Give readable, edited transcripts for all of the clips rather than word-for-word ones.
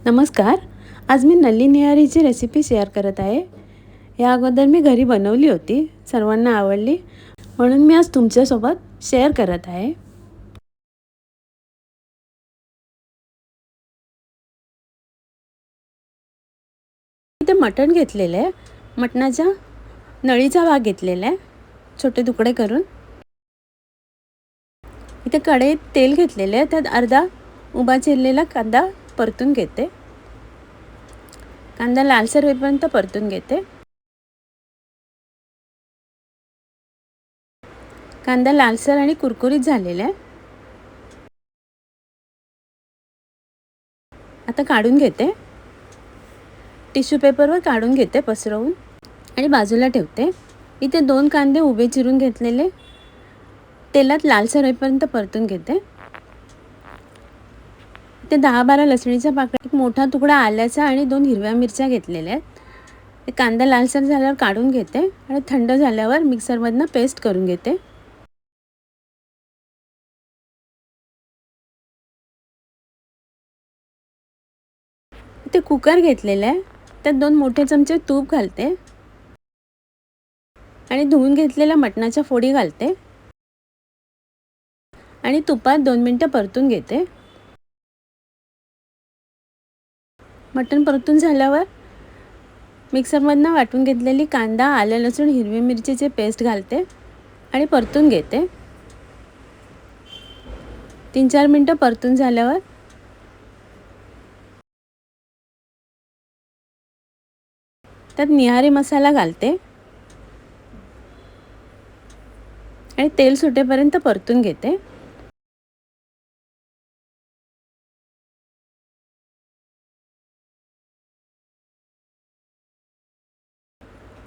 नमस्कार. आज मी नल्ली निहारीची recipe share करत आहे. या अगोदर मी घरी बनवली होती, सर्वांना आवडली, म्हणून मी आज तुमच्यासोबत शेअर करत आहे. इथे मटण घेतलेलं आहे. मटणाचा नळीचा भाग घेतलेला आहे, छोटे तुकडे करून. इथे कढईत तेल घेतलेले आहे, त्यात अर्धा उभा चिरलेला कांदा परतून घेते. कांदा लालसर होईपर्यंत परतून घेते. कांदा लालसर आणि कुरकुरीत झालेला आहे. आता काढून घेते. टिश्यू पेपरवर काढून घेते पसरवून आणि बाजूला ठेवते. इथे 2 कांदे उभे चिरून घेतलेले तेलात लालसर होईपर्यंत परतून घेते. इथे 10-12 लसणीच्या पाकळ्या, एक मोठा तुकडा आल्याचा आणि 2 हिरव्या मिरच्या घेतलेल्या आहेत. कांदा लालसर झाल्यावर काढून घेते आणि थंड झाल्यावर मिक्सरमधनं पेस्ट करून घेते. इथे कुकर घेतलेला आहे, त्यात 2 मोठे चमचे तूप घालते आणि धुवून घेतलेल्या मटणाच्या फोडी घालते आणि तुपात 2 मिनिटं परतून घेते. मटण परतून झाल्यावर मिक्सरमधनं वाटून घेतलेली कांदा, आलं, लसूण, हिरवी मिरचीची पेस्ट घालते आणि परतून घेते. 3-4 मिनिटं परतून झाल्यावर त्यात निहारी मसाला घालते आणि तेल सुटेपर्यंत परतून घेते.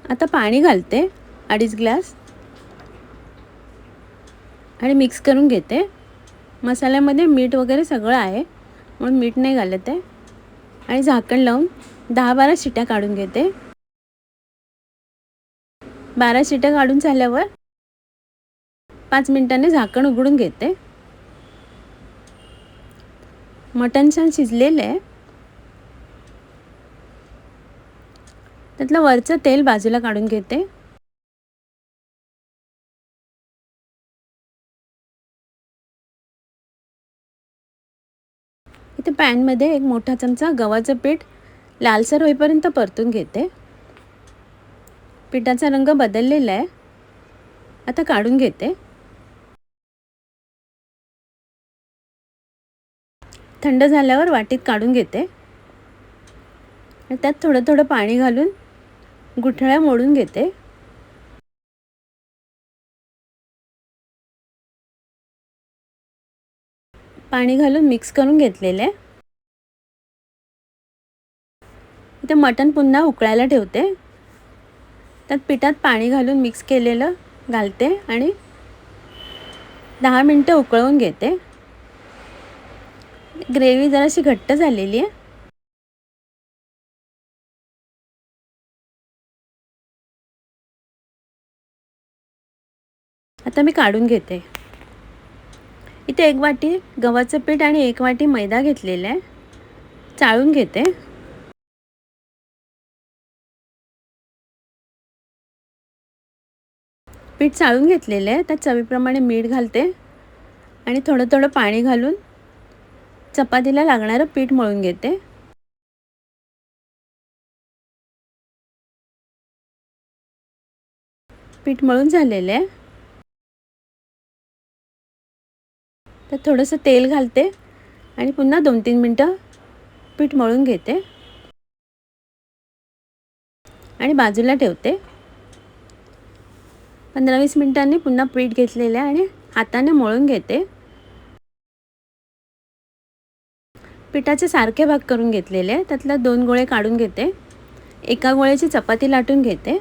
आता पाणी घालते 2.5 ग्लास आणि मिक्स करून घेते. मसाल्यामध्ये मीठ वगैरे सगळं आहे, म्हणून मीठ नाही घालत आहे. आणि झाकण लावून 10-12 शिट्या काढून घेते. 12 शिट्या काढून झाल्यावर 5 मिनिटांनी झाकण उघडून घेते. मटण छान शिजलेलं आहे. त्यातलं वरचं तेल बाजूला काढून घेते. इथे पॅनमध्ये एक मोठा चमचा गव्हाचं पीठ लालसर होईपर्यंत परतून घेते. पिठाचा रंग बदललेला आहे. आता काढून घेते. थंड झाल्यावर वाटीत काढून घेते. त्यात थोडं थोडं पाणी घालून गुठळ्या मोडून घेते. पाणी घालून मिक्स करून घेतलेले. इथे मटण पुन्हा उकळायला ठेवते. त्यात पिठात पाणी घालून मिक्स केलेलं घालते आणि 10 मिनिटं उकळवून घेते. ग्रेव्ही जराशी घट्ट झालेली आहे. आता मी काढून घेते. इथे 1 वाटी गव्हाचं पीठ आणि 1 वाटी मैदा घेतलेला आहे. चाळून घेते. पीठ चाळून घेतलेलं आहे. त्यात चवीप्रमाणे मीठ घालते आणि थोडं थोडं पाणी घालून चपातीला लागणारं पीठ मळून घेते. पीठ मळून झालेलं आहे. त्यात थोडंसं तेल घालते आणि पुन्हा 2-3 मिनिटं पीठ मळून घेते आणि बाजूला ठेवते. 15-20 मिनिटांनी पुन्हा पीठ घेतलेलं आहे आणि हाताने मळून घेते. पिठाचे सारखे भाग करून घेतलेले. त्यातले 2 गोळे काढून घेते. एका गोळ्याची चपाती लाटून घेते.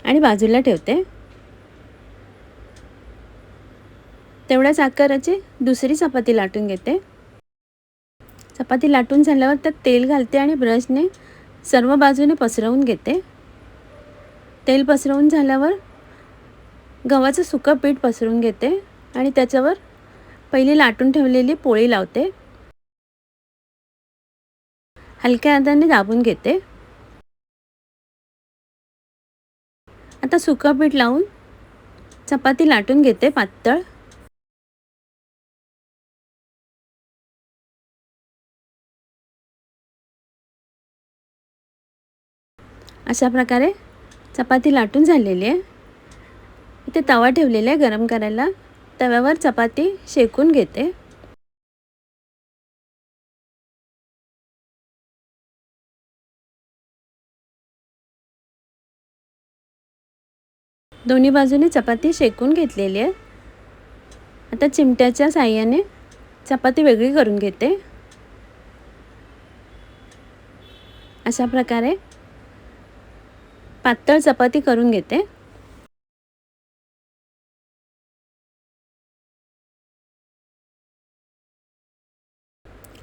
आणि बाजूला ठेवते. तेवढ्याच आकाराची दुसरी चपाती लाटून घेते. चपाती लाटून झाल्यावर त्यात तेल घालते आणि ब्रशने सर्व बाजूने पसरवून घेते. तेल पसरवून झाल्यावर गव्हाचं सुकं पीठ पसरून घेते आणि त्याच्यावर पहिली लाटून ठेवलेली पोळी लावते. हलक्या हाताने दाबून घेते. आता सुकं पीठ लावून चपाती लाटून घेते पातळ. अशा प्रकारे चपाती लाटून झालेली आहे. इथे तवा ठेवलेला आहे गरम करायला. तव्यावर चपाती शेकून घेते. दोन्ही बाजूने चपाती शेकून घेतलेली आहे. आता चिमट्याच्या साहाय्याने चपाती वेगळी करून घेते. अशा प्रकारे पातळ चपाती करून घेते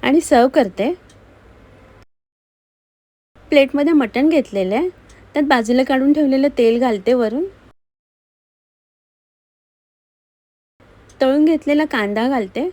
आणि सर्व करते. प्लेटमध्ये मटण घेतलेलं आहे. त्यात बाजूला काढून ठेवलेलं तेल घालते. वरून तळून घेतलेला कांदा घालते.